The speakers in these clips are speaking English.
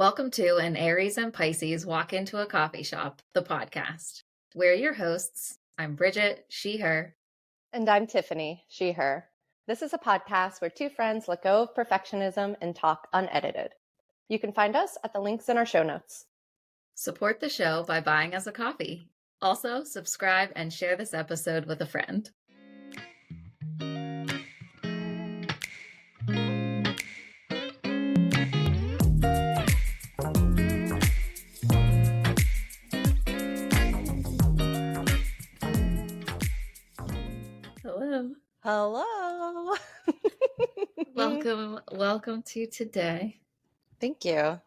Welcome to An Aries and Pisces Walk Into a Coffee Shop, the podcast. We're your hosts. I'm Bridget, she, her. And I'm Tiffany, she, her. This is a podcast where two friends let go of perfectionism and talk unedited. You can find us at the links in our show notes. Support the show by buying us a coffee. Also, subscribe and share this episode with a friend. Hello. Hello. Welcome to today. Thank you.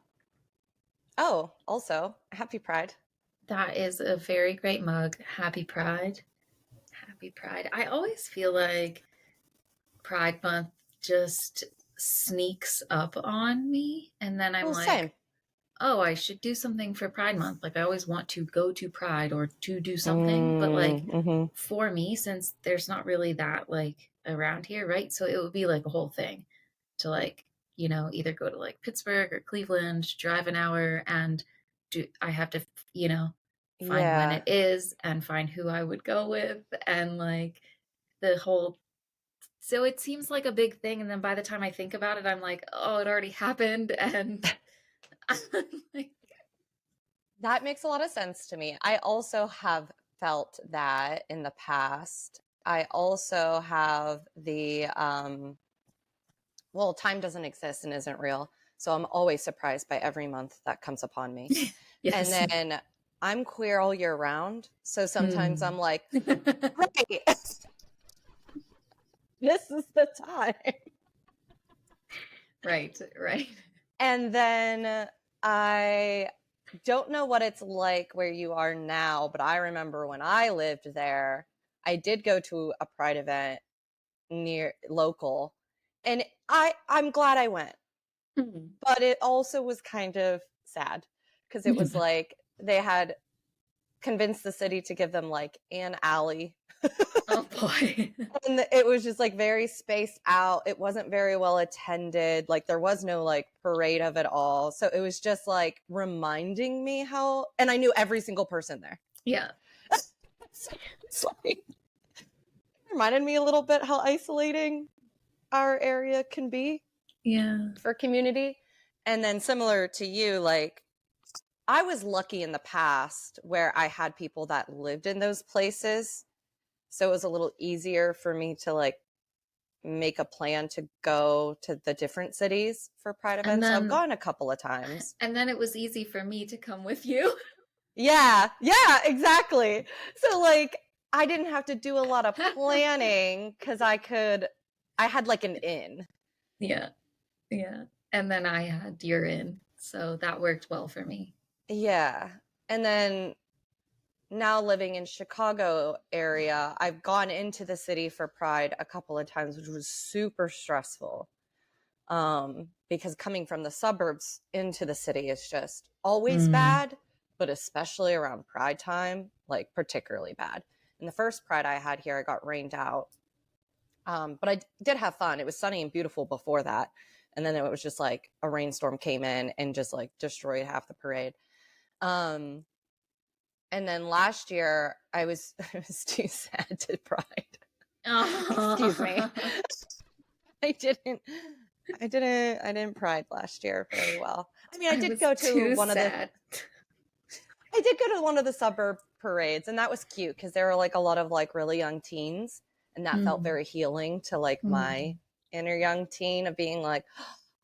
Oh, also, happy Pride. That is a very great mug. Happy Pride. Happy Pride. I always feel like Pride Month just sneaks up on me, and then I'm like, same. oh, I should do something for Pride Month. Like, I always want to go to Pride or to do something, but like for me, since there's not really that like around here, right? So it would be like a whole thing to like, you know, either go to like Pittsburgh or Cleveland, drive an hour, and I have to, you know, find when it is and find who I would go with, and like the whole. So it seems like a big thing, and then by the time I think about it, I'm like, oh, it already happened, and like, that makes a lot of sense to me. I also have felt that in the past. I also have the well, time doesn't exist and isn't real. So I'm always surprised by every month that comes upon me. yes. And then I'm queer all year round. So sometimes I'm like, right, this is the time. Right. And then I don't know what it's like where you are now, but I remember when I lived there, I did go to a Pride event near local, and I'm glad I went. But it also was kind of sad because it was like they had convinced the city to give them like an alley. Oh boy. And it was just like very spaced out. It wasn't very well attended. Like there was no like parade of it all. So it was just like reminding me how, and I knew every single person there. Yeah. So it's like, it reminded me a little bit how isolating our area can be. Yeah. For community. And then similar to you, like I was lucky in the past where I had people that lived in those places. So it was a little easier for me to like make a plan to go to the different cities for Pride events. So I've gone a couple of times. And then it was easy for me to come with you. Yeah, exactly. So like I didn't have to do a lot of planning because I had like an in. Yeah. And then I had your in. So that worked well for me. Yeah. And then now living in Chicago area, I've gone into the city for Pride a couple of times, which was super stressful. Because coming from the suburbs into the city is just always bad, but especially around Pride time, like particularly bad. And the first Pride I had here, I got rained out. But I did have fun. It was sunny and beautiful before that. And then it was just like a rainstorm came in and just like destroyed half the parade. And then last year I was too sad to Pride. Excuse me. I didn't Pride last year very well. I mean, I did go to one of the suburb parades, and that was cute because there were like a lot of like really young teens, and that felt very healing to like my inner young teen of being like,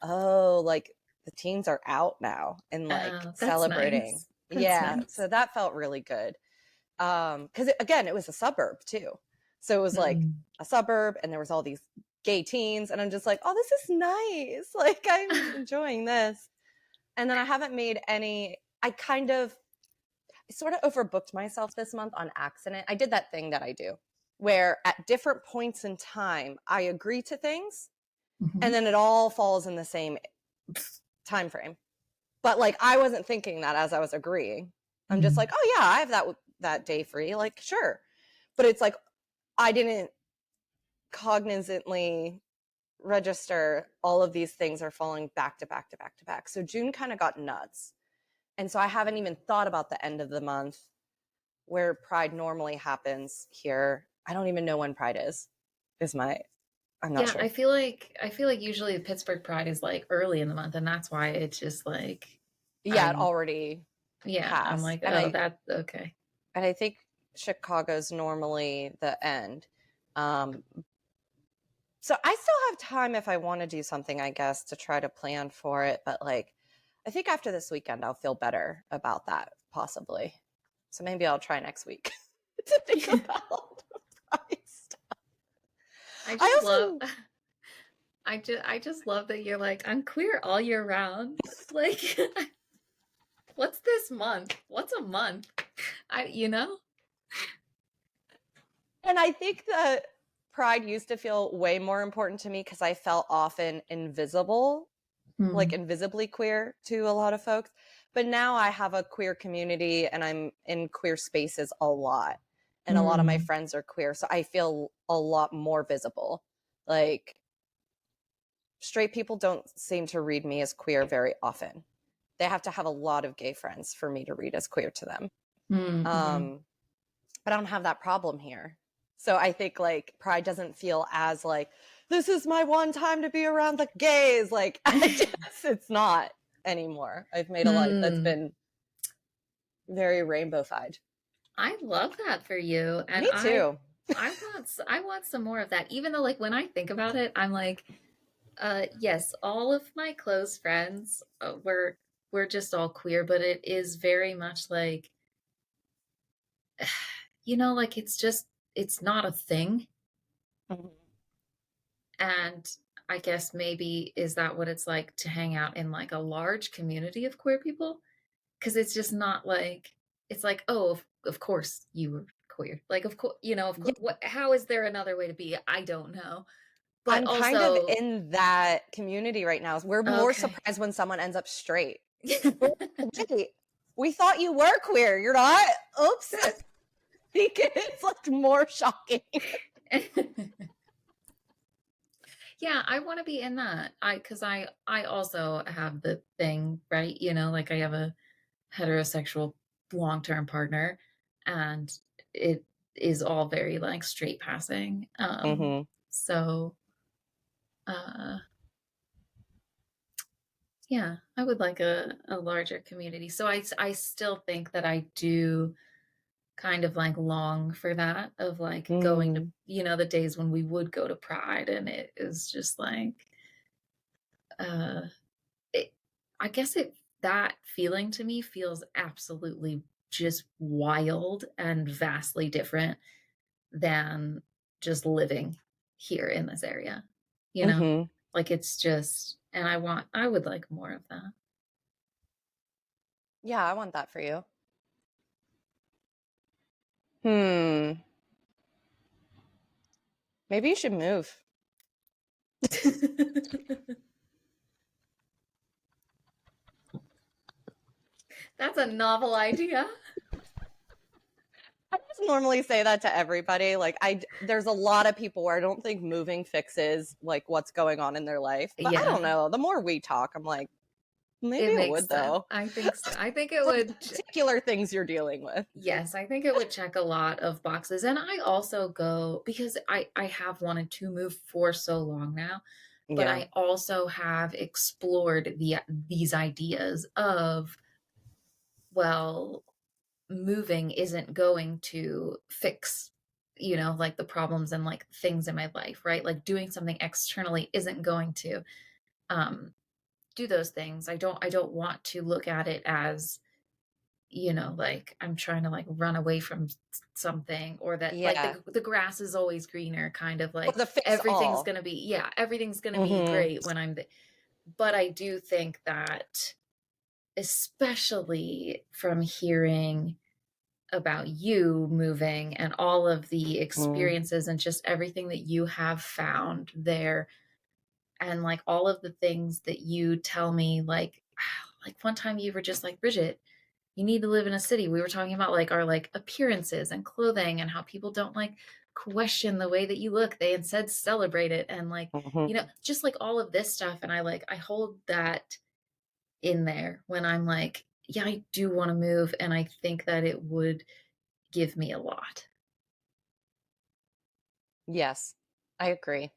oh, like the teens are out now and like celebrating. Nice. Nice. So that felt really good. Because again, it was a suburb too. So it was like a suburb and there was all these gay teens and I'm just like, oh, this is nice. Like I'm enjoying this. And then I haven't made any, I sort of overbooked myself this month on accident. I did that thing that I do where at different points in time, I agree to things and then it all falls in the same time frame. But like, I wasn't thinking that as I was agreeing. I'm just like, oh yeah, I have that day free. Like, sure. But it's like, I didn't cognizantly register, all of these things are falling back to back to back to back. So June kind of got nuts. And so I haven't even thought about the end of the month where Pride normally happens here. I don't even know when Pride is my, I'm not Yeah, sure. I feel like usually the Pittsburgh Pride is like early in the month, and that's why it's just like Yeah, it I'm already yeah, I'm passed. like, oh, that's okay. And I think Chicago's normally the end. Um, so I still have time if I want to do something, I guess, to try to plan for it. But like, I think after this weekend, I'll feel better about that, possibly. So maybe I'll try next week to think about Christ. I I just love also, I just love that you're like, I'm queer all year round. Like what's this month? What's a month? I you know? and I think that Pride used to feel way more important to me because I felt often invisible, like Hmm. invisibly queer to a lot of folks. But now I have a queer community and I'm in queer spaces a lot. And a lot of my Hmm. friends are queer. So I feel a lot more visible. Like straight people don't seem to read me as queer very often. They have to have a lot of gay friends for me to read as queer to them. Hmm. Um, but I don't have that problem here. So I think like Pride doesn't feel as like, this is my one time to be around the gays. Like, I just, it's not anymore. I've made a life that's Hmm. been very rainbow-fied. I love that for you. And Me too. I want some more of that. Even though like when I think about it, I'm like, yes, all of my close friends we're just all queer, but it is very much like like it's just it's not a thing. Mhm. And I guess maybe is that what it's like to hang out in like a large community of queer people? Because it's just not like it's like, oh, of course you were queer. Like of course, of Yeah, course, what how is there another way to be? I don't know. But I'm kind of also, in that community right now. We're more okay. surprised when someone ends up straight. We're like, wait, we thought you were queer. You're not? Oops. It's like more shocking. Yeah, I want to be in that. I also have the thing, right? Like I have a heterosexual long-term partner, and it is all very like straight passing. Mm-hmm. So uh yeah, I would like a larger community. So I still think that I do kind of like long for that of like going to, Mm. the days when we would go to Pride, and it is just like uh it, I guess that feeling to me feels absolutely just wild and vastly different than just living here in this area. You know? Mm-hmm. Like it's just and I would like more of that. Yeah, I want that for you. Hmm. Maybe you should move. That's a novel idea. I just normally say that to everybody. Like there's a lot of people where I don't think moving fixes like what's going on in their life. But I don't Yeah, know. The more we talk, I'm like, maybe it it makes would sense. though. I think so. I think it For the would particular things you're dealing with. yes, I think it would check a lot of boxes. And I also go because I have wanted to move for so long now, but Yeah. I also have explored these ideas of, well, moving isn't going to fix, like the problems and like things in my life, right? Like doing something externally isn't going to um do those things. I don't want to look at it as, like I'm trying to like run away from something, or that like Yeah. the grass is always greener, kind of Or like the fix all. everything's going to be Mm-hmm. great when but I do think that especially from hearing about you moving and all of the Mm. experiences and just everything that you have found there, and like all of the things that you tell me, like one time you were just like, Bridget, you need to live in a city. We were talking about like our like appearances and clothing and how people don't like question the way that you look. They instead celebrate it. And like, Mhm. just like all of this stuff. And I hold that in there when I'm like, yeah, I do want to move. And I think that it would give me a lot. Yes, I agree.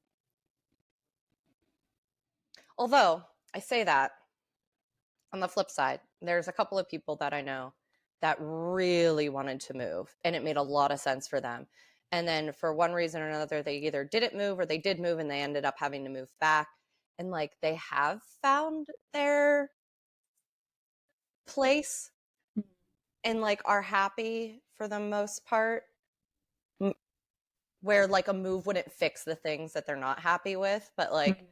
Although I say that, on the flip side, there's a couple of people that I know that really wanted to move and it made a lot of sense for them. And then for one reason or another, they either didn't move or they did move and they ended up having to move back. And like they have found their place and like are happy for the most part, where like a move wouldn't fix the things that they're not happy with. But like,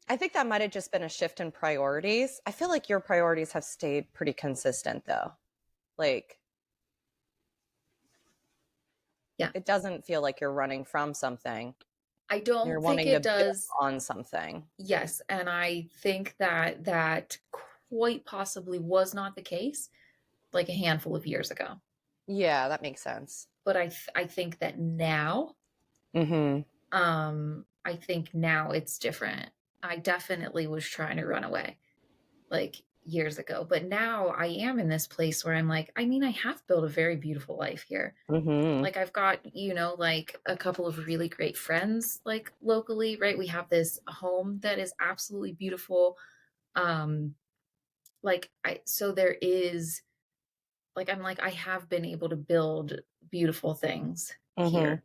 I think that might have just been a shift in priorities. I feel like your priorities have stayed pretty consistent though. Like, Yeah. it doesn't feel like you're running from something. I You're don't think wanting to it build does. on something. Yes. And I think that that quite possibly was not the case like a handful of years ago. Yeah, that makes sense. But I think that now, Mm-hmm. I think now it's different. I definitely was trying to run away like years ago, but now I am in this place where I'm like, I mean, I have built a very beautiful life here. Mm-hmm. Like I've got, like a couple of really great friends like locally, right? We have this home that is absolutely beautiful. Um like I so there is like I'm like I have been able to build beautiful things Mm-hmm. here.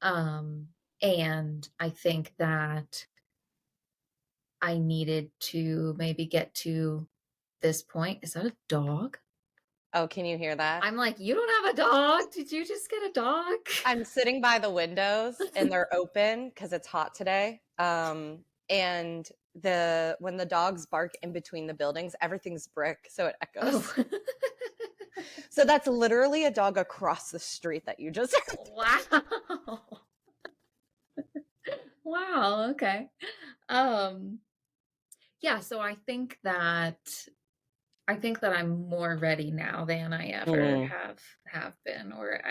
Um and I think that I needed to maybe get to this point. Is that a dog? Oh, can you hear that? I'm like, you don't have a dog? Did you just get a dog? I'm sitting by the windows and they're open because it's hot today. And when the dogs bark in between the buildings, everything's brick, so it Oh. echoes. So that's literally a dog across the street that you just heard. Wow. Wow, okay. Um yeah, so I think that I'm more ready now than I ever Mm, have been, or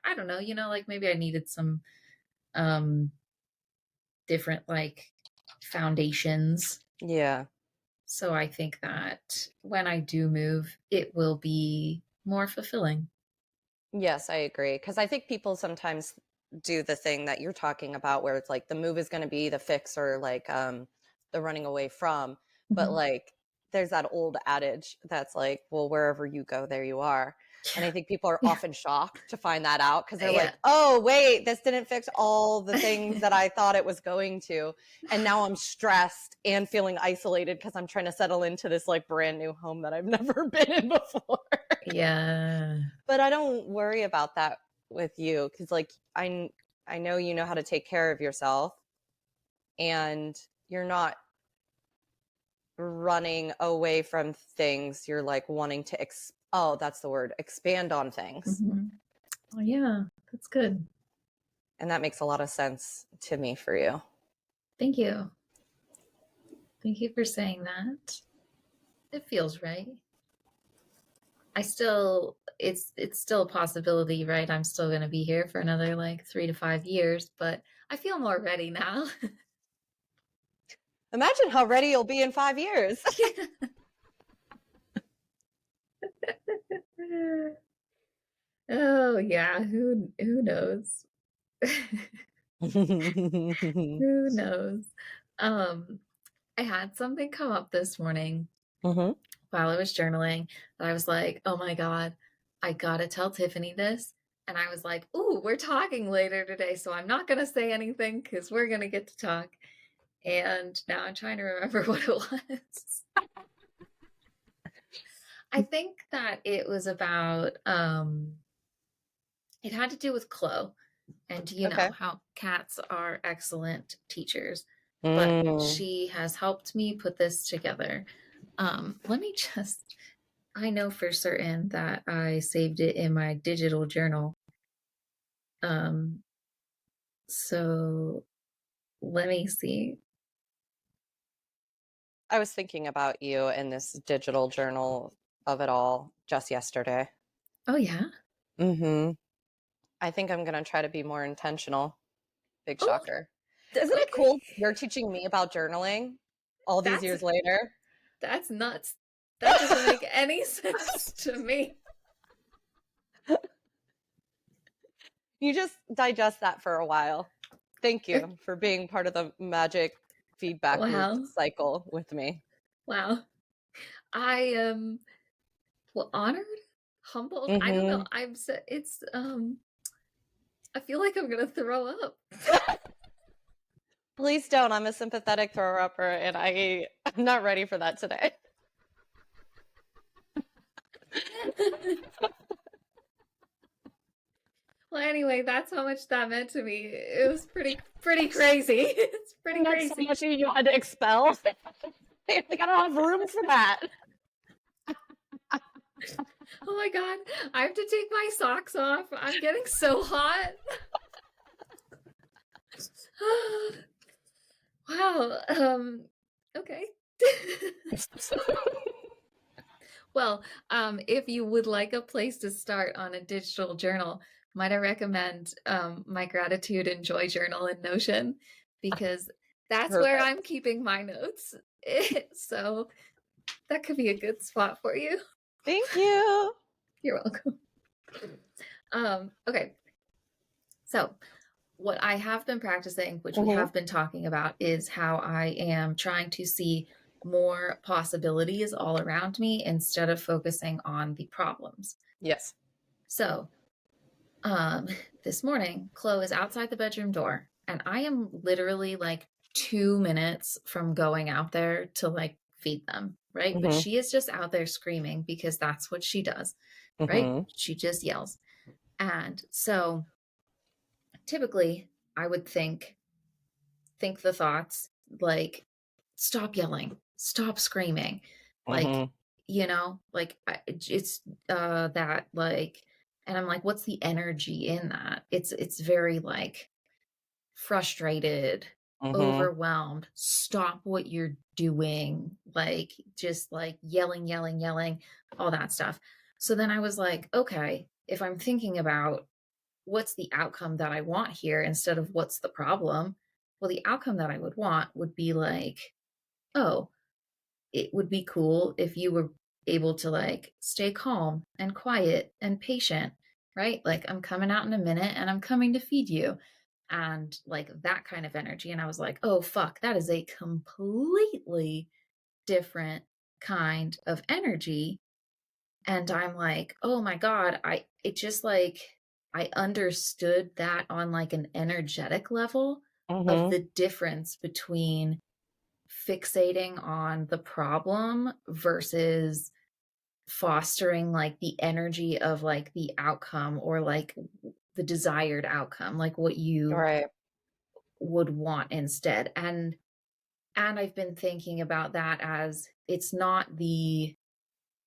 I don't know, like maybe I needed some um different like foundations. yeah. So I think that when I do move, it will be more fulfilling. Yes, I agree. Because I think people sometimes do the thing that you're talking about where it's like the move is going to be the fix or like the running away from. But Mhm. like there's that old adage that's like, well, wherever you go, there you are. And I think people are Yeah. often shocked to find that out because they're Yeah. like, oh, wait, this didn't fix all the things that I thought it was going to. And now I'm stressed and feeling isolated because I'm trying to settle into this like brand new home that I've never been in before. Yeah. But I don't worry about that with you because like I know you know how to take care of yourself and you're not running away from things. You're like wanting to oh, that's the word, expand on things. Mhm. Oh yeah, that's good. And that makes a lot of sense to me for you. Thank you. Thank you for saying that. It feels right. It's still a possibility, right? I'm still going to be here for another like 3 to 5 years, but I feel more ready now. Imagine how ready you'll be in 5 years. Oh yeah, who knows? Who knows? Um I had something come up this morning Mm-hmm. while I was journaling that I was like, "Oh my god, I got to tell Tiffany this." And I was like, "Ooh, we're talking later today, so I'm not going to say anything cuz we're going to get to talk." And now I'm trying to remember what it was. I think that it was about it had to do with Chloe, and you know Okay. how cats are excellent teachers, but Mm. she has helped me put this together. Let me just I know for certain that I saved it in my digital journal. Um so let me see. I was thinking about you in this digital journal of it all just yesterday. Oh yeah. Mm-hmm. I think I'm going to try to be more intentional. Big Oh, shocker. Isn't it okay. cool you're teaching me about journaling all these That's years later? that's nuts. That doesn't make any sense to me. You just digest that for a while. Thank you for being part of the magic feedback loop Wow. cycle with me. Wow. I am well honored, humbled. I don't know. Mm-hmm. I'm so it's I feel like I'm gonna throw up. Please don't. I'm a sympathetic thrower upper, and I'm not ready for that today. Well, anyway, that's how much that meant to me. It was pretty crazy. It's pretty And that's so crazy. much you had to expel. I don't have room for that. Oh my god, I have to take my socks off. I'm getting so hot. Wow. Okay. Well, if you would like a place to start on a digital journal, might I recommend my gratitude and joy journal in Notion because that's where Perfect. I'm keeping my notes. So that could be a good spot for you. Thank you. You're welcome. Okay. So what I have been practicing, which we Mm-hmm. have been talking about, is how I am trying to see more possibilities all around me instead of focusing on the problems. Yes. So, um, this morning, Chloe is outside the bedroom door, and I am literally like 2 minutes from going out there to like feed them, right? But Mm-hmm. she is just out there screaming because that's what she does, right? Mm-hmm. She just yells. And so typically I would think the thoughts like stop yelling, stop screaming, like Mm-hmm. like it's that like, and I'm like, what's the energy in that? It's very like frustrated, Mm-hmm. overwhelmed, stop what you're doing, like just like yelling, yelling, yelling, all that stuff. So then I was like, okay, if I'm thinking about what's the outcome that I want here instead of what's the problem? Well, the outcome that I would want would be like, oh, it would be cool if you were able to like stay calm and quiet and patient, right? Like, I'm coming out in a minute and I'm coming to feed you. And like that kind of energy. And I was like, oh, fuck, that is a completely different kind of energy. And I'm like, oh my God, it just like, I understood that on like an energetic level of Mm-hmm. the difference between fixating on the problem versus fostering like the energy of like the outcome or like the desired outcome, like what you Right. would want instead. And I've been thinking about that as it's not the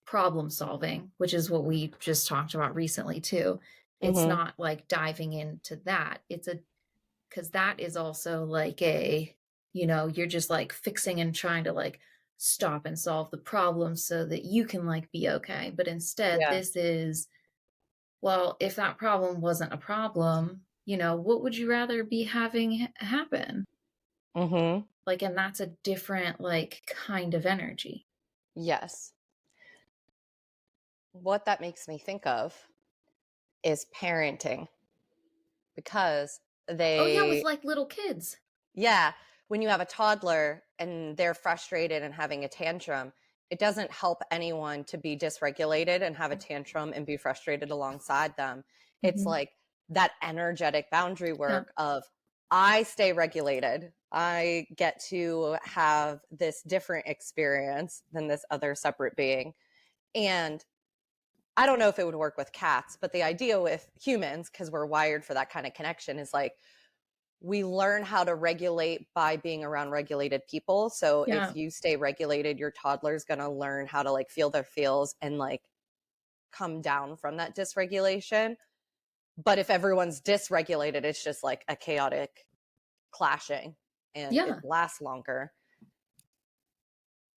problem solving, which is what we just talked about recently too. It's Mm-hmm. not like diving into that. It's a because that is also like a, you're just like fixing and trying to like stop and solve the problem so that you can like be okay. But instead, Yeah. this is, well, if that problem wasn't a problem, what would you rather be having happen? Mm-hmm. Like, and that's a different like kind of energy. Yes. What that makes me think of is parenting because Oh yeah, with they, like little kids. yeah, when you have a toddler and they're frustrated and having a tantrum, it doesn't help anyone to be dysregulated and have a tantrum and be frustrated alongside them. It's Mm-hmm. like that energetic boundary Yeah. work of I stay regulated. I get to have this different experience than this other separate being. And I don't know if it would work with cats, but the idea with humans, because we're wired for that kind of connection, is like we learn how to regulate by being around regulated people. So Yeah. if you stay regulated, your toddler's going to learn how to like feel their feels and like come down from that dysregulation. But if everyone's dysregulated, it's just like a chaotic clashing and it Yeah. lasts longer.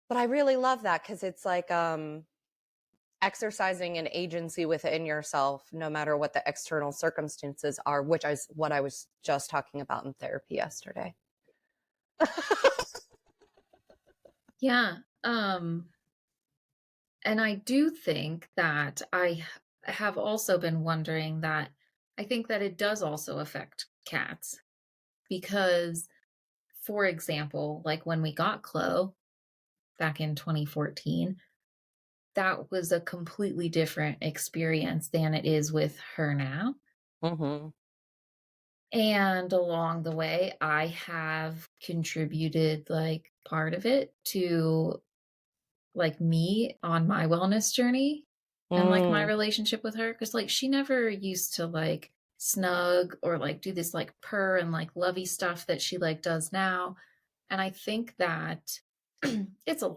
But I really love that because it's like exercising an agency within yourself, no matter what the external circumstances are, which is what I was just talking about in therapy yesterday. Yeah. And I do think that I have also been wondering that I think that it does also affect cats because, for example, like when we got Chloe back in 2014, that was a completely different experience than it is with her now. Mm-hmm. And along the way, I have contributed like part of it to like me on my wellness journey and like my Mm. relationship with her. Cause like she never used to like snug or like do this like purr and like lovey stuff that she like does now. And I think that it's a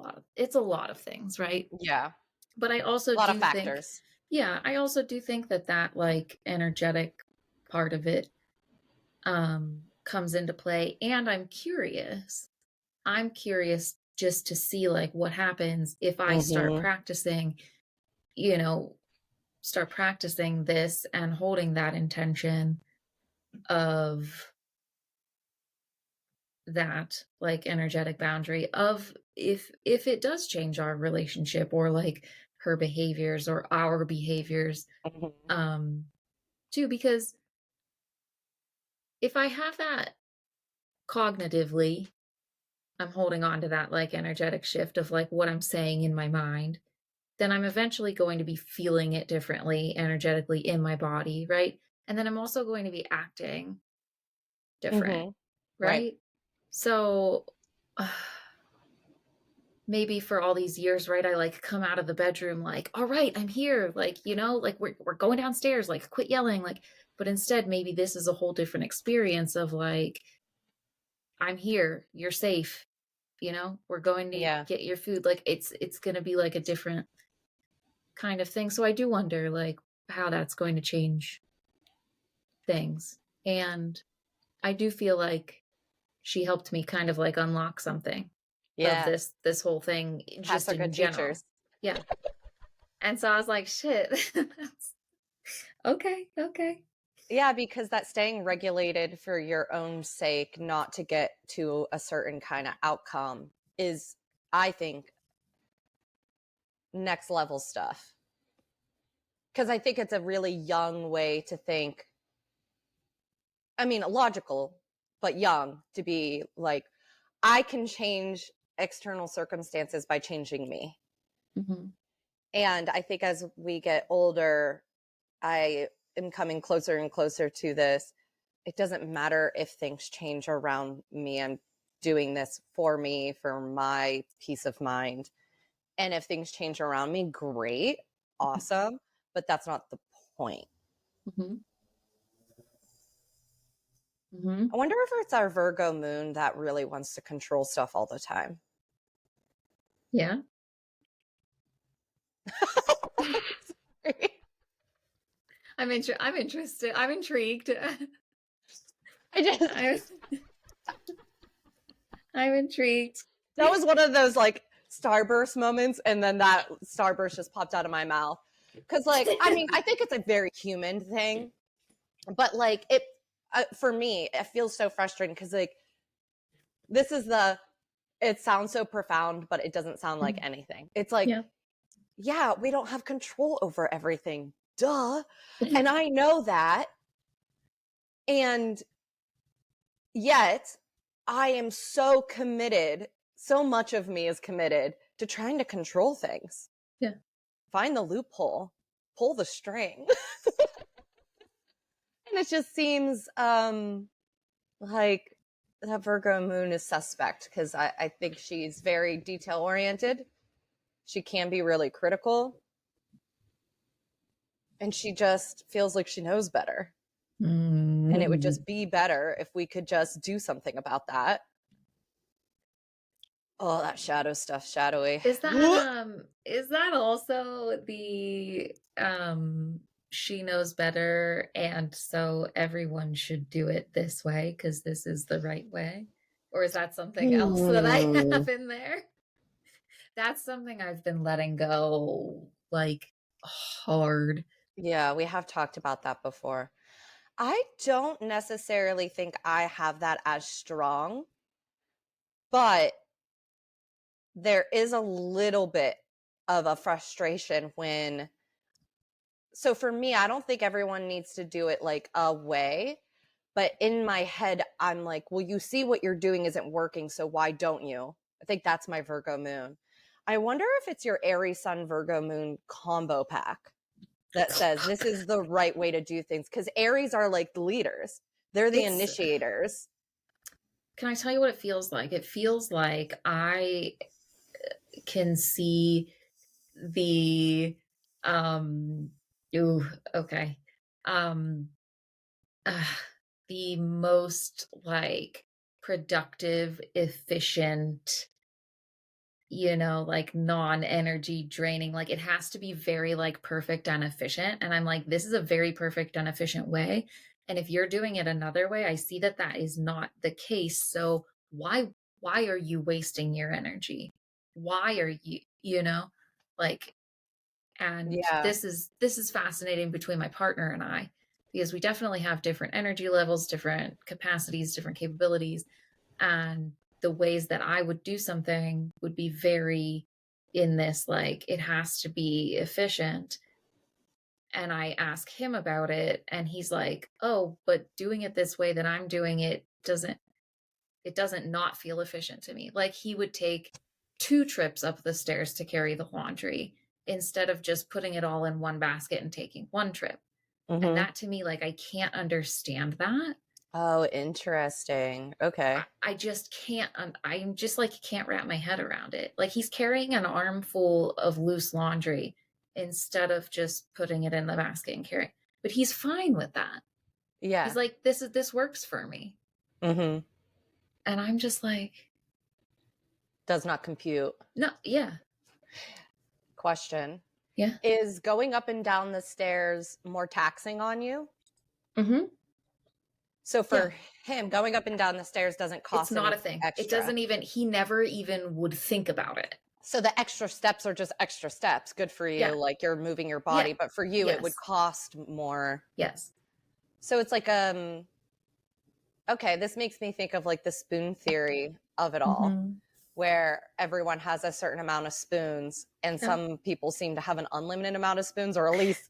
lot of things, right? Yeah. But I also A lot of do think, factors. yeah, I also do think that that like energetic part of it comes into play. And I'm curious just to see like what happens if I start Mm-hmm. practicing, you know, start practicing this and holding that intention of that like energetic boundary of if it does change our relationship or like her behaviors or our behaviors Mm-hmm. too, because if I have that cognitively, I'm holding on to that like energetic shift of like what I'm saying in my mind, then I'm eventually going to be feeling it differently energetically in my body, right? And then I'm also going to be acting different, Mm-hmm. Right. right? So maybe for all these years, right, I like come out of the bedroom like, all right, I'm here, like, like we're going downstairs, like quit yelling, like, but instead maybe this is a whole different experience of like, I'm here, you're safe, we're going to Yeah. get your food. Like it's gonna be like a different kind of thing. So I do wonder like how that's going to change things. And I do feel like she helped me kind of like unlock something of Yeah. this whole thing Cats just are in good general. teachers. Yeah. And so I was like, shit. Okay, okay. Yeah, because that staying regulated for your own sake, not to get to a certain kind of outcome, is, I think, next level stuff. Because I think it's a really young way to think. I mean, logical, but young to be like, I can change external circumstances by changing me. Hmm. And I think as we get older, I am coming closer and closer to this. It doesn't matter if things change around me. I'm doing this for me, for my peace of mind. And if things change around me, great, awesome. But that's not the point. Hmm. Hmm. I wonder if it's our Virgo moon that really wants to control stuff all the time. Yeah. I'm interested. I'm intrigued. I just I, I'm intrigued. that was one of those like starburst moments, and then that starburst just popped out of my mouth. Because, like, I mean, I think it's a very human thing, but like it for me, it feels so frustrating because like this is the it sounds so profound, but it doesn't sound like anything. It's like, Yeah. yeah, we don't have control over everything. Duh. And I know that. And yet, I am so committed, so much of me is committed to trying to control things. Yeah. Find the loophole, pull the string. And it just seems like that Virgo moon is suspect because I think she's very detail oriented. She can be really critical. And she just feels like she knows better. And it would Mm. just be better if we could just do something about that. Oh, that shadow stuff, shadowy. Is that also the she knows better and so everyone should do it this way because this is the right way? Or is that something else that I Hmm. have in there? That's something I've been letting go like hard. Yeah, we have talked about that before. I don't necessarily think I have that as strong, but there is a little bit of a frustration when, so for me, I don't think everyone needs to do it like a way, but in my head, I'm like, well, you see what you're doing isn't working, so why don't you? I think that's my Virgo moon. I wonder if it's your Aries Sun Virgo moon combo pack that says this is the right way to do things, because Aries are like the leaders, they're the It's, initiators. can I tell you what it feels like? It feels like I can see the, um, ooh, okay. Um, uh, the most like productive, efficient, like non-energy draining. Like it has to be very like perfect and efficient. And I'm like, this is a very perfect and efficient way. And if you're doing it another way, I see that that is not the case. So why are you wasting your energy? Why are you, like, and Yeah. this is fascinating between my partner and I, because we definitely have different energy levels, different capacities, different capabilities, and the ways that I would do something would be very in this, like, it has to be efficient. And I ask him about it, and he's like, oh, but doing it this way that I'm doing it doesn't not feel efficient to me. Like he would take 2 trips up the stairs to carry the laundry instead of just putting it all in one basket and taking 1 trip. And Mm-hmm. that to me, like, I can't understand that. Oh, interesting. Okay. I just can't. I'm just like, can't wrap my head around it. Like he's carrying an armful of loose laundry instead of just putting it in the basket and carrying. But he's fine with that. He's Yeah. like, this works for me. Mm-hmm. And I'm just like, Does not compute. no, yeah, Question. yeah, Is going up and down the stairs more taxing on you? mm-hmm, So yeah. for him, going up and down the stairs doesn't It's cost not a anything thing. It extra. doesn't even. He never even would think about it. So the extra steps are just extra steps. Good for you. Yeah, Like you're moving your yeah, body, but for you, it would yes, cost more. yes. So it's like, okay, this makes me think of like the spoon theory of it all, Mm-hmm. where everyone has a certain amount of spoons, and Yeah. some people seem to have an unlimited amount of spoons, or at least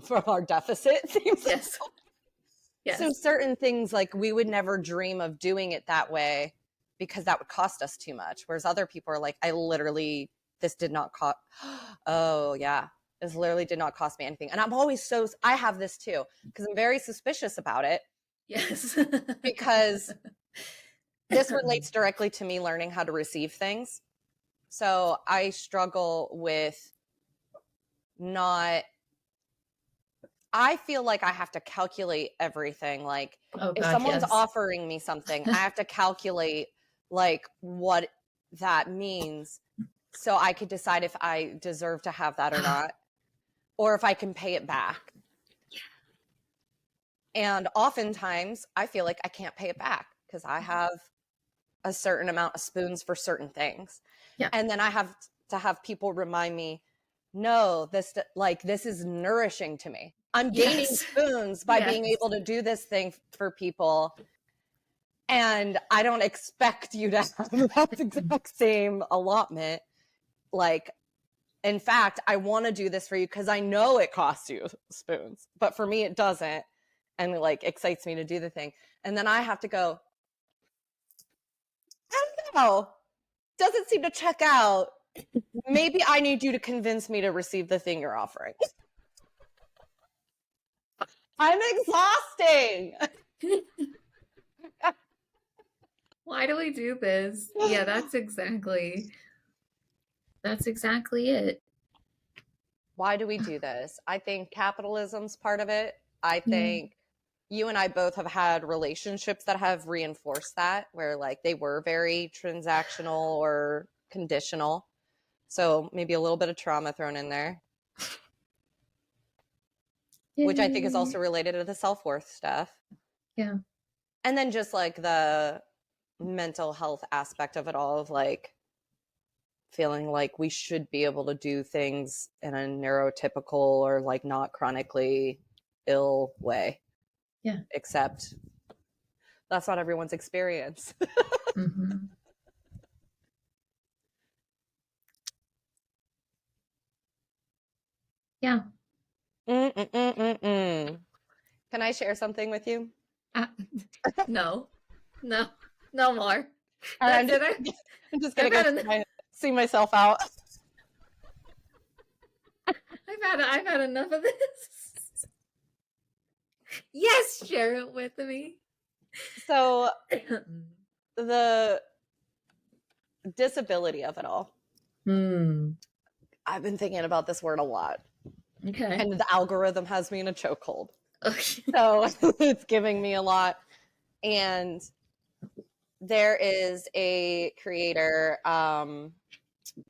from our deficit seems like. Yes, So yes. certain things, like we would never dream of doing it that way because that would cost us too much. Whereas other people are like, I literally, this did not cost. Oh yeah, this literally did not cost me anything. And I'm always I have this too because I'm very suspicious about it, Yes. because this relates directly to me learning how to receive things. So I struggle with not, I feel like I have to calculate everything. Like Oh if God, someone's yes. offering me something, I have to calculate like what that means so I could decide if I deserve to have that or not, or if I can pay it back. And oftentimes I feel like I can't pay it back because I have a certain amount of spoons for certain things. Yeah. And then I have to have people remind me, no, this is nourishing to me. I'm gaining Yes. spoons by Yes. being able to do this thing for people. And I don't expect you to have that exact same allotment. Like, in fact, I want to do this for you because I know it costs you spoons, but for me, it doesn't. And it like excites me to do the thing. And then I have to go, I don't know, doesn't seem to check out. Maybe I need you to convince me to receive the thing you're offering. I'm exhausting. Why do we do this? Yeah, that's exactly it. Why do we do this? I think capitalism's part of it. I Yeah. think you and I both have had relationships that have reinforced that, where like they were very transactional or conditional. So maybe a little bit of trauma thrown in there, which I think is Yay. also related to the self-worth stuff. Yeah. And then just like the mental health aspect of it all, of like feeling like we should be able to do things in a neurotypical or like not chronically ill way. Yeah. Except that's not everyone's experience. Mm-hmm. Yeah. Mm-mm-mm-mm-mm. Can I share something with you? Uh, no, no, no more. All right, That's it. I'm just gonna I've go had enough. see myself out. I've had enough of this. Yes, share it with me. So the disability of it all. I've been thinking about this word a lot. Okay. And the algorithm has me in a chokehold. Okay. So it's giving me a lot. And there is a creator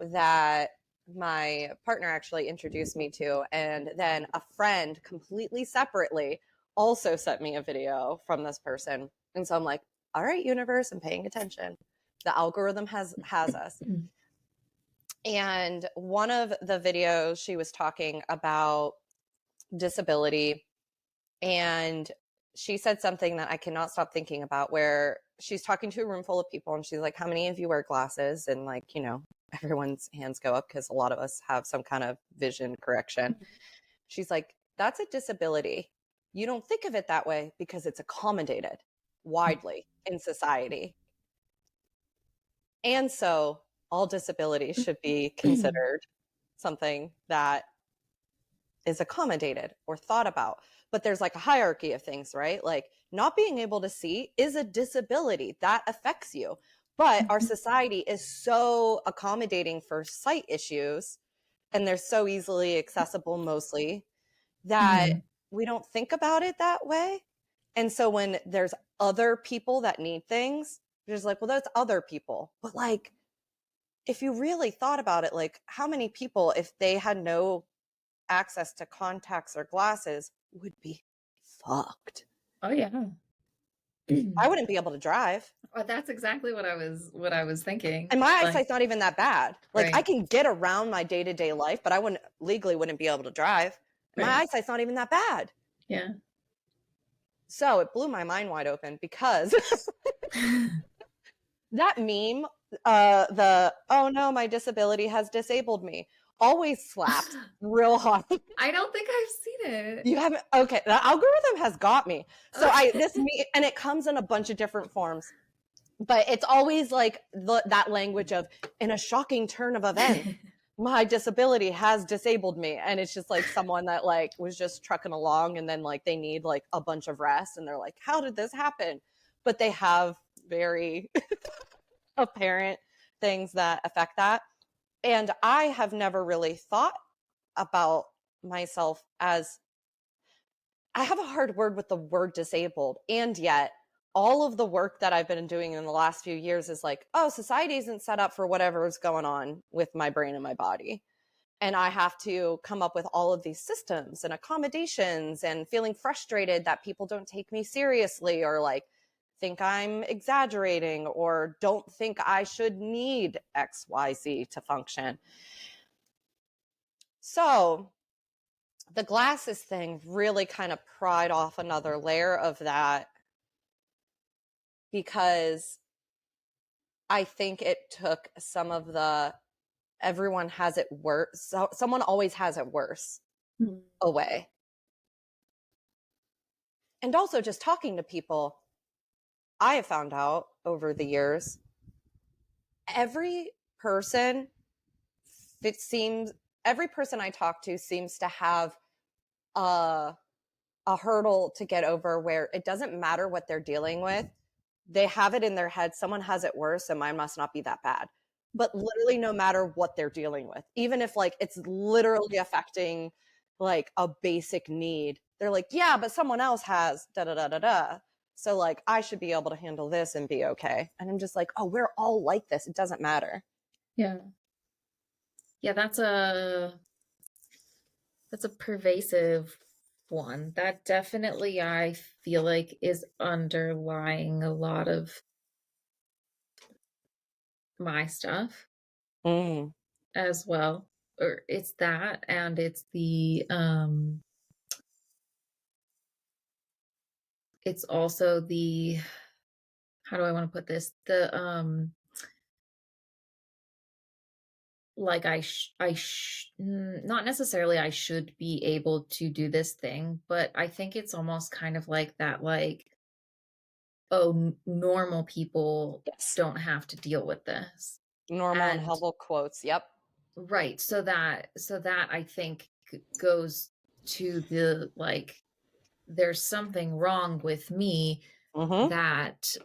that my partner actually introduced me to. And then a friend completely separately also sent me a video from this person. And so I'm like, all right, universe, I'm paying attention. The algorithm has us. And one of the videos, she was talking about disability, and she said something that I cannot stop thinking about, where she's talking to a room full of people and she's like, how many of you wear glasses? And like, you know, everyone's hands go up because a lot of us have some kind of vision correction. She's like, that's a disability. You don't think of it that way because it's accommodated widely in society. And so all disabilities should be considered something that is accommodated or thought about. But there's like a hierarchy of things, right? Like not being able to see is a disability that affects you. But our society is so accommodating for sight issues, and they're so easily accessible mostly, that we don't think about it that way. And so when there's other people that need things, you're just like, well, that's other people. But like, if you really thought about it, like how many people, if they had no access to contacts or glasses, would be fucked. Oh yeah. I wouldn't be able to drive. Well, that's exactly what I was thinking. And my Like, eyesight's not even that bad. Like I right, can get around my day-to-day life, but I wouldn't be able to drive. My right. eyesight's not even that bad. Yeah. So it blew my mind wide open because that meme, the oh no, my disability has disabled me, always slapped real hard. I don't think I've seen it. You haven't? Okay, the algorithm has got me. So Okay. and it comes in a bunch of different forms, but it's always like that language of, in a shocking turn of events, my disability has disabled me. And it's just like someone that like was just trucking along, and then like they need like a bunch of rest, and they're like, how did this happen? But they have very apparent things that affect that. And I have never really thought about myself as, I have a hard word with the word disabled. And yet all of the work that I've been doing in the last few years is like, oh, society isn't set up for whatever's going on with my brain and my body. And I have to come up with all of these systems and accommodations, and feeling frustrated that people don't take me seriously, or like think I'm exaggerating, or don't think I should need XYZ to function. So the glasses thing really kind of pried off another layer of that, because I think it took some of the everyone has it worse, so someone always has it worse away. And also just talking to people, I have found out over the years, every person, it seems, every person I talk to seems to have a, a hurdle to get over, where it doesn't matter what they're dealing with. They have it in their head, someone has it worse and mine must not be that bad. But literally, no matter what they're dealing with, even if like it's literally affecting like a basic need, they're like, yeah, but someone else has da da da da da. So like I should be able to handle this and be okay. And I'm just like, oh, we're all like this. It doesn't matter. Yeah. Yeah, that's a pervasive one. That definitely I feel like is underlying a lot of my stuff. Mm. as well. Or it's that, and it's also the, how do I want to put this? Like not necessarily I should be able to do this thing, but I think it's almost kind of like that, like, oh, normal people Yes. don't have to deal with this. Normal and And helpful quotes. Yep. right, so that I think goes to the, like, there's something wrong with me Mm-hmm. that,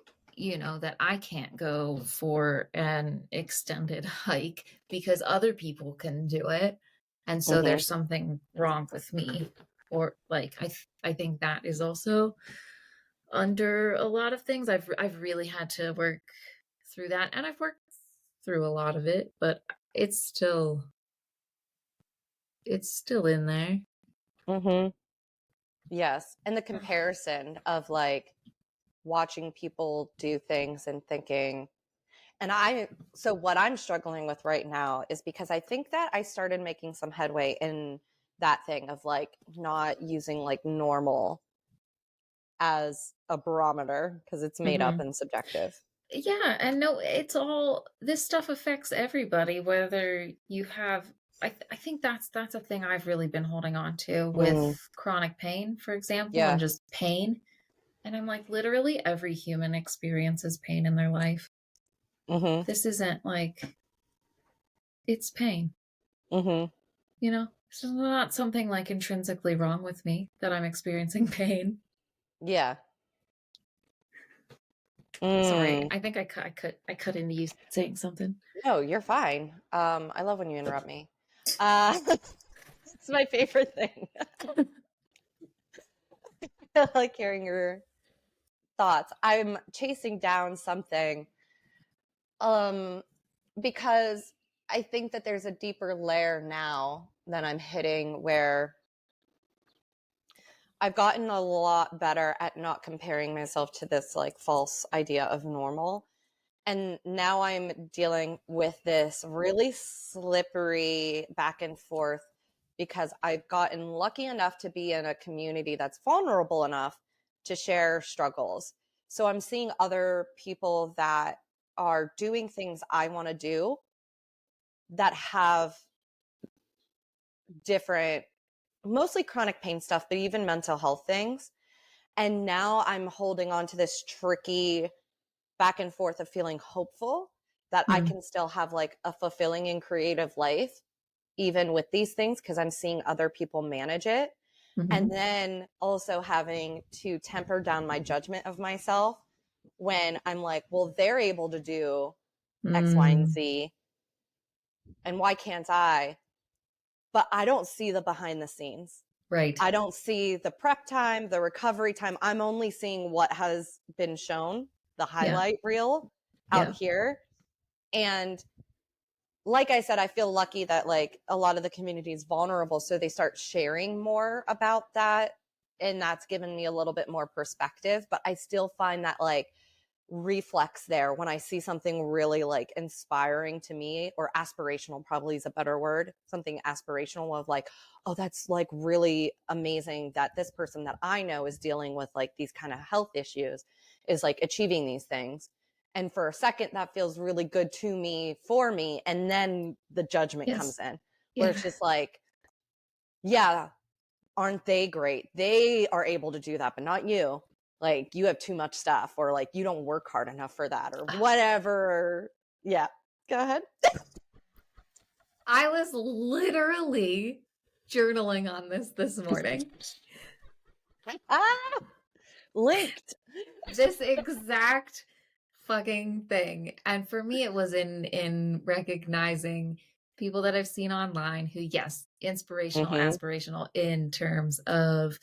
that I can't go for an extended hike because other people can do it. And so Mm-hmm. there's something wrong with me. Or like I think that is also under a lot of things. I've really had to work through that, and I've worked through a lot of it, but it's still it's still in there. Mm-hmm. Yes. And the comparison of like watching people do things and thinking, and so what I'm struggling with right now is because I think that I started making some headway in that thing of like not using like normal as a barometer because it's made up Hmm. and subjective. Yeah, and no, it's all, this stuff affects everybody, whether you have, I think that's a thing I've really been holding on to with Mm, chronic pain, for example, and yeah. just pain. And I'm like, literally every human experiences pain in their life. Mm-hmm. This isn't like, it's pain, Mm-hmm. This is not something like intrinsically wrong with me that I'm experiencing pain. Yeah. Sorry, Mm. I think I cut into you saying something. No, you're fine. I love when you interrupt me. It's my favorite thing. I like hearing your thoughts. I'm chasing down something um because I think that there's a deeper layer now that I'm hitting where I've gotten a lot better at not comparing myself to this like false idea of normal. And now I'm dealing with this really slippery back and forth because I've gotten lucky enough to be in a community that's vulnerable enough to share struggles. So I'm seeing other people that are doing things I want to do that have different, mostly chronic pain stuff, but even mental health things. And now I'm holding on to this tricky back and forth of feeling hopeful that I Hmm. can still have like a fulfilling and creative life, even with these things, because I'm seeing other people manage it. And Hmm. then also having to temper down my judgment of myself when I'm like, well, they're able to do X, Y, and Mm, Z. And why can't I? But I don't see the behind the scenes. right. I don't see the prep time, the recovery time. I'm only seeing what has been shown, the Yeah. highlight reel out Yeah. here. And like I said, I feel lucky that like a lot of the community is vulnerable. So they start sharing more about that. And that's given me a little bit more perspective. But I still find that like reflex there when I see something really like inspiring to me, or aspirational probably is a better word, something aspirational of like, oh, that's like really amazing that this person that I know is dealing with like these kind of health issues is like achieving these things. And for a second, that feels really good to me for me. And then the judgment comes Yes. in where Yeah. it's just like, yeah, aren't they great? They are able to do that, but not you. Like you have too much stuff, or like you don't work hard enough for that, or whatever. Yeah. Go ahead. I was literally journaling on this morning. Ah, linked. This exact fucking thing. And for me it was in recognizing people that I've seen online who, yes, inspirational, Mm-hmm. aspirational in terms of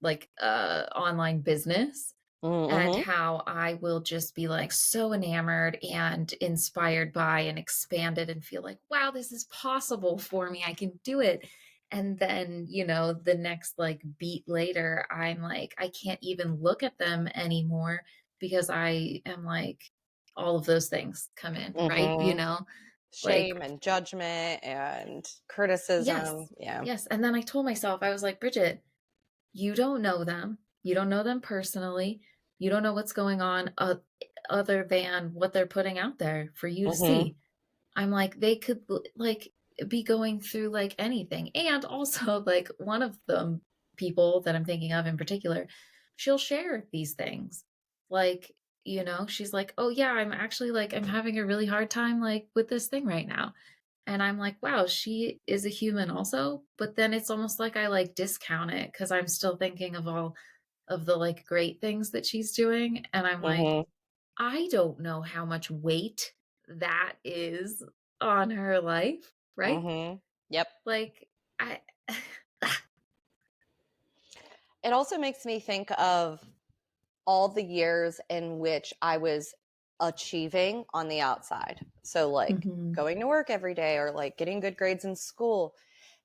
like online business, and Mm-hmm. how I will just be like so enamored and inspired by and expanded and feel like, wow, this is possible for me. I can do it. And then, the next like beat later, I'm like, I can't even look at them anymore because I am like, all of those things come in, right? You Mm-hmm. know, like, Shame and judgment and yes, criticism. Yeah. yes. And then I told myself, I was like, Bridget, you don't know them. You don't know them personally. You don't know what's going on other than what they're putting out there for you to Mm-hmm. see. I'm like, they could like be going through like anything. And also, like, one of the people that I'm thinking of in particular, she'll share these things. Like, you know, she's like, oh, yeah, I'm actually like, I'm having a really hard time like with this thing right now. And I'm like, wow, she is a human also. But then it's almost like I like discount it because I'm still thinking of all of the like great things that she's doing. And I'm like, Mm-hmm. I don't know how much weight that is on her life, right? Mm-hmm. Yep. Like, I, It also makes me think of all the years in which I was achieving on the outside. So, like Mhm. going to work every day or like getting good grades in school.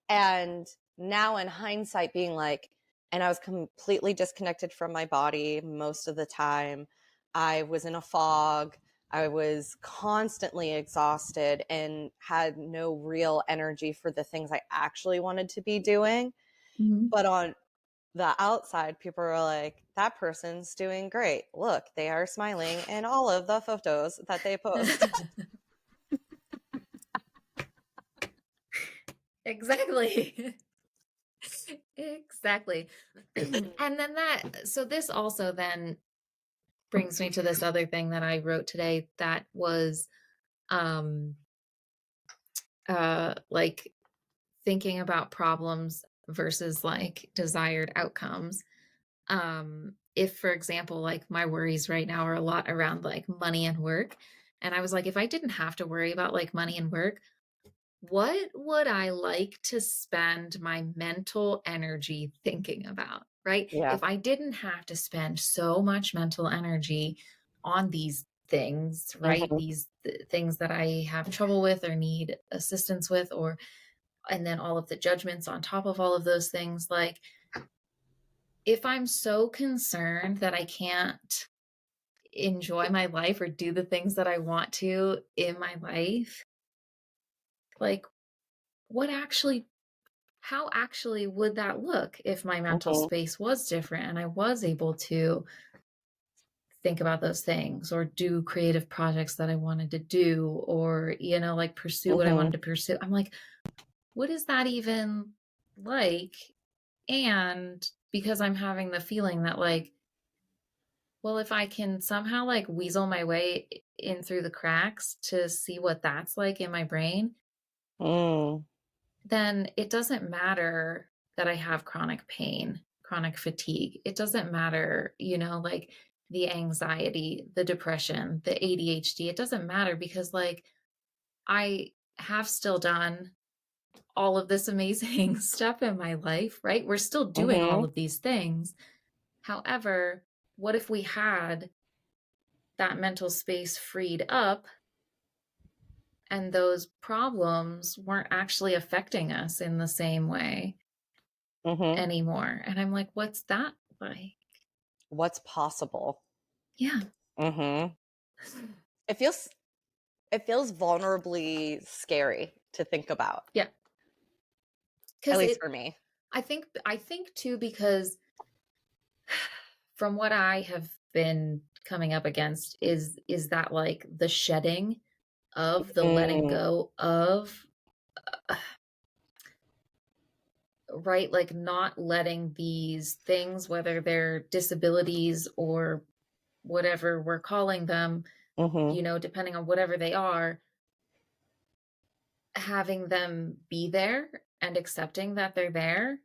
And now, in hindsight, being like, and I was completely disconnected from my body most of the time. I was in a fog. I was constantly exhausted and had no real energy for the things I actually wanted to be doing. Mhm. But on the outside, people are like, that person's doing great. Look, they are smiling in all of the photos that they post. Exactly. Exactly. And then so this also then brings me to this other thing that I wrote today that was um like thinking about problems versus like desired outcomes. If for example, like my worries right now are a lot around like money and work, and I was like, if I didn't have to worry about like money and work, what would I like to spend my mental energy thinking about, right? Yeah. If I didn't have to spend so much mental energy on these things, right? Mm-hmm. These things that I have trouble with or need assistance with, or, and then all of the judgments on top of all of those things, like, if I'm so concerned that I can't enjoy my life or do the things that I want to in my life, like, what actually, how actually would that look if my mental Mm-hmm. space was different and I was able to think about those things or do creative projects that I wanted to do, or, you know, like pursue what I Mm-hmm. wanted to pursue? I'm like, what is that even like? And because I'm having the feeling that, like, well, if I can somehow like weasel my way in through the cracks to see what that's like in my brain, Mm. then it doesn't matter that I have chronic pain, chronic fatigue. It doesn't matter, you know, like the anxiety, the depression, the ADHD. It doesn't matter because, like, I have still done all of this amazing stuff in my life, right? We're still doing all Mm-hmm. of these things. However, what if we had that mental space freed up and those problems weren't actually affecting us in the same way Mm-hmm. anymore? And I'm like, what's that like? What's possible? Yeah. Mm-hmm. It feels it feels vulnerably scary to think about, Yeah. at Cause least it, for me. I think too, because from what I have been coming up against is that like the shedding of the letting Mm. go of, right? Like not letting these things, whether they're disabilities or whatever we're calling them, Mm-hmm. you know, depending on whatever they are, having them be there and accepting that they're there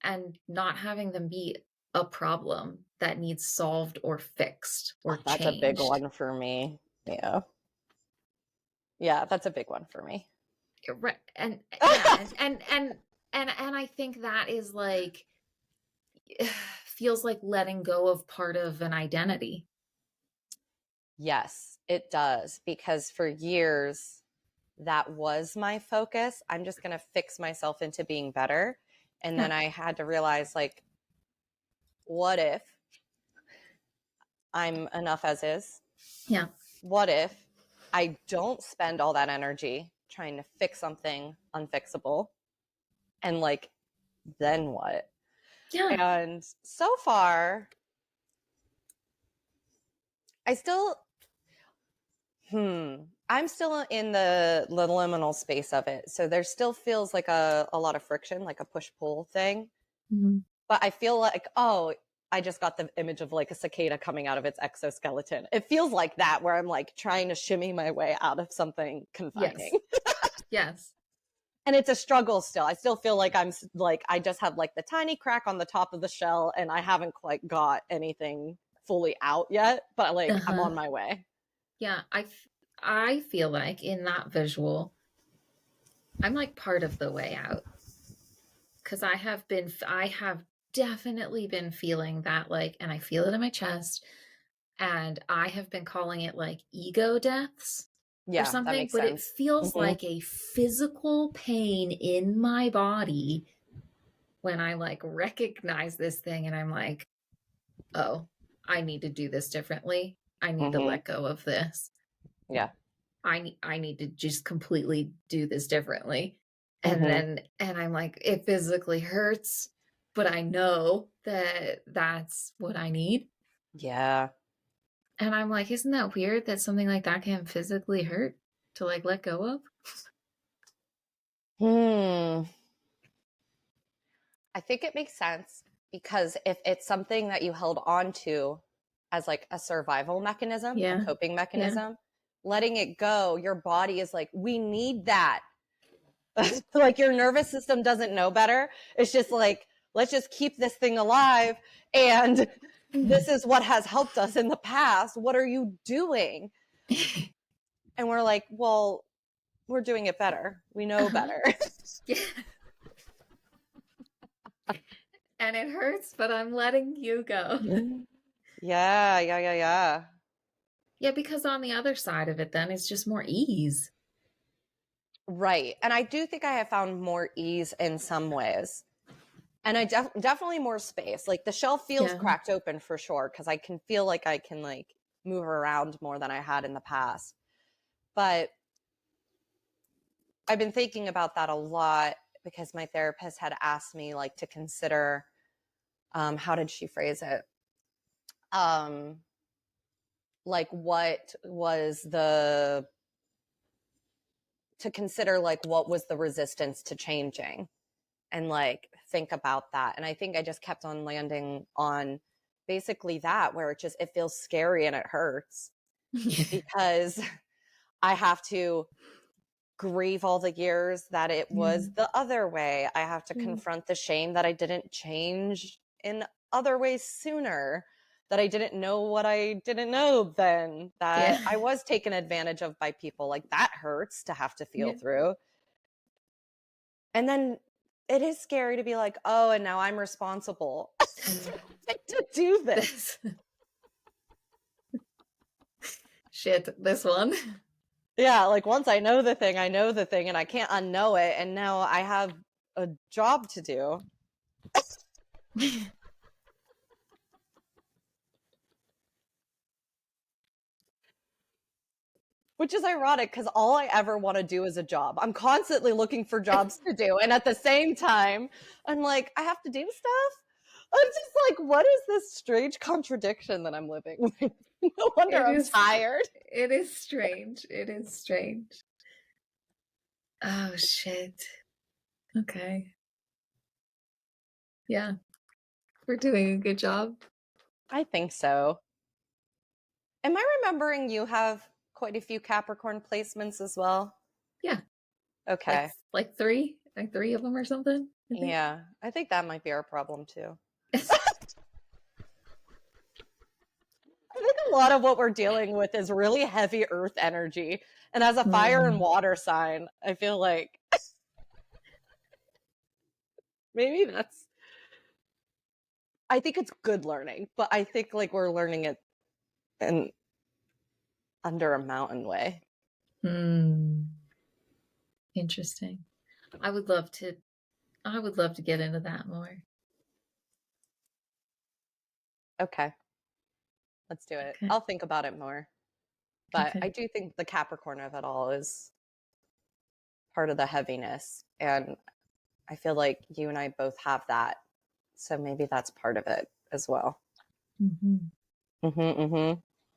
and not having them be a problem that needs solved or fixed or That's a big changed. one for me. Yeah. Yeah, that's a big one for me. Right. And yeah, and I think that is like, feels like letting go of part of an identity. Yes, it does. Because for years, that was my focus. I'm just going to fix myself into being better. And Yeah. then I had to realize, like, what if I'm enough as is? Yeah. What if I don't spend all that energy trying to fix something unfixable? And like, then what? Yeah. And so far, I still, I'm still in the liminal space of it. So there still feels like a lot of friction, like a push pull thing. Mm-hmm. But I feel like, oh, I just got the image of like a cicada coming out of its exoskeleton. It feels like that, where I'm like trying to shimmy my way out of something Yes. confining. Yes. And it's a struggle still. I still feel like I'm like, I just have like the tiny crack on the top of the shell and I haven't quite got anything fully out yet, but like I'm Uh-huh. on my way. Yeah. I feel like in that visual, I'm like part of the way out, because I have definitely been feeling that, like, and I feel it in my chest, and I have been calling it like ego deaths or Yeah, that something, makes but it sense. feels Mm-hmm. like a physical pain in my body when I like recognize this thing and I'm like, oh, I need to do this differently. I need to Mm-hmm. let go of this. Yeah. I need to just completely do this differently. Mm-hmm. And I'm like, it physically hurts, but I know that that's what I need. Yeah. And I'm like, isn't that weird that something like that can physically hurt to like let go of? Hmm. I think it makes sense because if it's something that you held on to as like a survival mechanism, a Yeah. coping Yeah. mechanism, letting it go, your body is like, we need that. Like your nervous system doesn't know better. It's just like, let's just keep this thing alive. And this is what has helped us in the past. What are you doing? And we're like, well, we're doing it better. We know Uh-huh. better. Yeah. And it hurts, but I'm letting you go. Yeah, yeah, yeah, yeah. Yeah, because on the other side of it, then it's just more ease. Right. And I do think I have found more ease in some ways. And I definitely more space. Like the shell feels Yeah. cracked open for sure because I can feel like I can like move around more than I had in the past. But I've been thinking about that a lot because my therapist had asked me like to consider how did she phrase it? Um like what was the to consider like what was the resistance to changing and like think about that. And I think I just kept on landing on basically that where it feels scary and it hurts because I have to grieve all the years that it was Yeah. the other way. I have to Yeah. confront the shame that I didn't change in other ways sooner, that I didn't know what I didn't know then, Yeah. that I was taken advantage of by people. Like that hurts to have to feel Yeah. through. And then it is scary to be like, oh, and now I'm responsible to do this. This shit, this one. Yeah, like once I know the thing, I know the thing, and I can't unknow it. And now I have a job to do, which is ironic because all I ever want to do is a job. I'm constantly looking for jobs to do. And at the same time, I'm like, I have to do stuff. I'm just like, what is this strange contradiction that I'm living with? No wonder It I'm is tired. it is strange. It is strange. Oh shit. Okay. Yeah. We're doing a good job. I think so. Am I remembering you have quite a few Capricorn placements as well? Yeah. Okay. Like three of them or something, I think. Yeah, I think that might be our problem too. I think a lot of what we're dealing with is really heavy earth energy. And as a fire and Mm. water sign, I feel like maybe that's, I think it's good learning, but I think like we're learning it in under a mountain way. Hmm. Interesting. I would love to I would love to get into that more. Okay, let's do it. Okay. I'll think about it more. But Okay. I do think the Capricorn of it all is part of the heaviness. And I feel like you and I both have that. So maybe that's part of it as well. Mm-hmm. Mm-hmm, mm-hmm.